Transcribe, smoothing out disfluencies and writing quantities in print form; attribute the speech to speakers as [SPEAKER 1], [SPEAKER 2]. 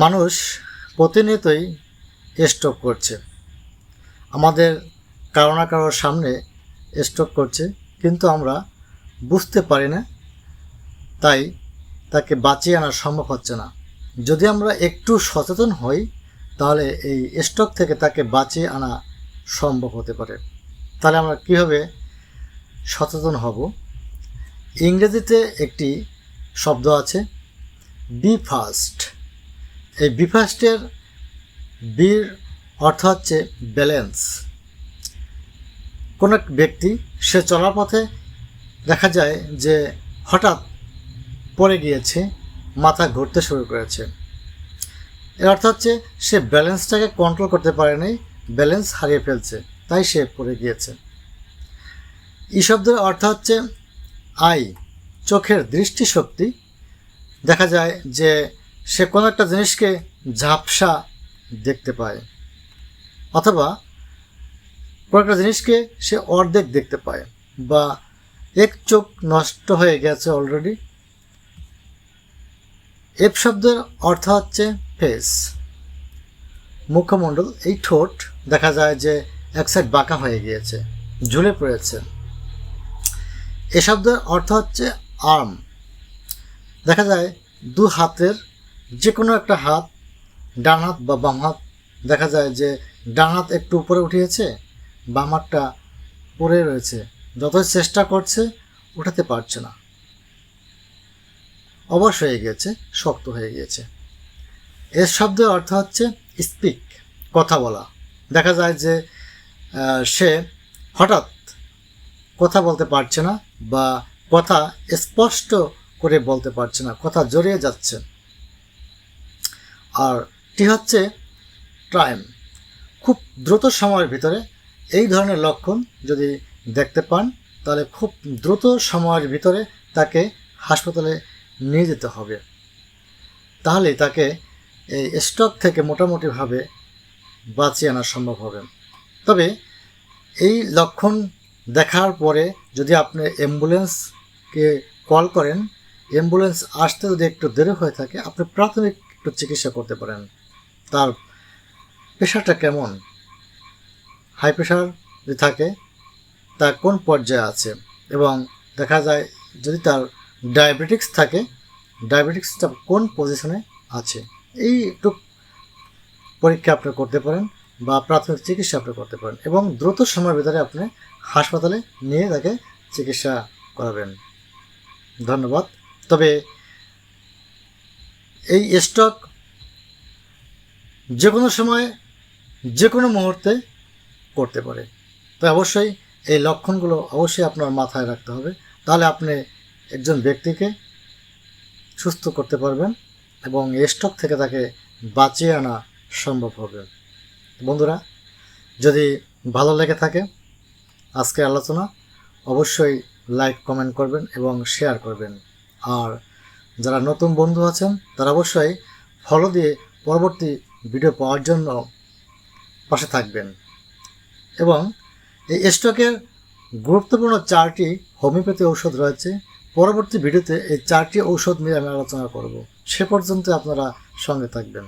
[SPEAKER 1] মানুষ প্রতিনিয়তই স্ট্রোক করছে, আমাদের কারো না কারোর সামনে স্ট্রোক করছে, কিন্তু আমরা বুঝতে পারি না, তাই তাকে বাঁচিয়ে আনা সম্ভব হচ্ছে না। যদি আমরা একটু সচেতন হই তাহলে এই স্ট্রোক থেকে তাকে বাঁচিয়ে আনা সম্ভব হতে পারে। তাহলে আমরা কীভাবে সচেতন হব? ইংরেজিতে একটি শব্দ আছে বি ফাস্ট। এই বি ফাস্টের বির অর্থ হচ্ছে ব্যালেন্স। কোনো ব্যক্তি সে চলার পথে দেখা যায় যে হঠাৎ পড়ে গিয়েছে, মাথা ঘুরতে শুরু করেছে। এর অর্থ হচ্ছে সে ব্যালেন্সটাকে কন্ট্রোল করতে পারেনি, ব্যালেন্স হারিয়ে ফেলছে, তাই সে পড়ে গিয়েছে। এই শব্দের অর্থ হচ্ছে আই, চোখের দৃষ্টিশক্তি। দেখা যায় যে সে কোনো একটা জিনিসকে ঝাপসা দেখতে পায়, অথবা কোনো একটা জিনিসকে সে অর্ধেক দেখতে পায়, বা এক চোখ নষ্ট হয়ে গেছে অলরেডি। এফ শব্দের অর্থ হচ্ছে ফেস, মুখমণ্ডল। এই ঠোঁট দেখা যায় যে এক সাইড বাঁকা হয়ে গিয়েছে, ঝুলে পড়েছে। এ শব্দের অর্থ হচ্ছে আর্ম। দেখা যায় দু হাতের যে কোনো একটা হাত, ডান হাত বা বাম হাত, দেখা যায় যে ডান হাত একটু উপরে উঠিয়েছে, বাম হাতটা পড়ে রয়েছে, যতই চেষ্টা করছে উঠাতে পারছে না, অবশ হয়ে গিয়েছে, শক্ত হয়ে গিয়েছে। এর শব্দের অর্থ হচ্ছে স্পিক, কথা বলা। দেখা যায় যে সে হঠাৎ কথা বলতে পারছে না, বা কথা স্পষ্ট করে বলতে পারছে না, কথা জড়িয়ে যাচ্ছে। আর টি হচ্ছে টাইম। খুব দ্রুত সময়ের ভিতরে এই ধরনের লক্ষণ যদি দেখতে পান তাহলে খুব দ্রুত সময়ের ভিতরে তাকে হাসপাতালে নিয়ে যেতে হবে, তাহলে তাকে এই স্ট্রোক থেকে মোটামুটিভাবে বাঁচিয়ে আনা সম্ভব হবে। তবে এই লক্ষণ দেখার পরে যদি আপনি অ্যাম্বুলেন্সকে কল করেন, অ্যাম্বুলেন্স আসতে যদি একটু দেরি হয়ে থাকে, আপনি প্রাথমিক একটু চিকিৎসা করতে পারেন। তার প্রেশারটা কেমন, হাই প্রেশার যদি থাকে তা কোন পর্যায়ে আছে, এবং দেখা যায় যদি তার ডায়াবেটিক্স থাকে, ডায়াবেটিক্সটা কোন পজিশনে আছে, এই একটু পরীক্ষা আপনি করতে পারেন বা প্রাথমিক চিকিৎসা আপনি করতে পারেন, এবং দ্রুত সময়ের ভিতরে আপনি হাসপাতালে নিয়ে তাকে চিকিৎসা করাবেন। ধন্যবাদ। তবে এই স্ট্রোক যে কোনো সময় যে কোনো মুহূর্তে করতে পারে, তাই অবশ্যই এই লক্ষণগুলো অবশ্যই আপনার মাথায় রাখতে হবে, তাহলে আপনি একজন ব্যক্তিকে সুস্থ করতে পারবেন এবং স্ট্রোক থেকে তাকে বাঁচিয়ে আনা সম্ভব হবে। বন্ধুরা, যদি ভালো লেগে থাকে আজকের আলোচনা, অবশ্যই লাইক, কমেন্ট করবেন এবং শেয়ার করবেন। আর যারা নতুন বন্ধু আছেন তারা অবশ্যই ফলো দিয়ে পরবর্তী ভিডিও পাওয়ার জন্য পাশে থাকবেন। এবং এই স্ট্রোকের গুরুত্বপূর্ণ 4টি হোমিওপ্যাথি ঔষধ রয়েছে। পরবর্তী ভিডিওতে এই 4টি ঔষধ নিয়ে আমি আলোচনা করব। সে পর্যন্ত আপনারা সঙ্গে থাকবেন।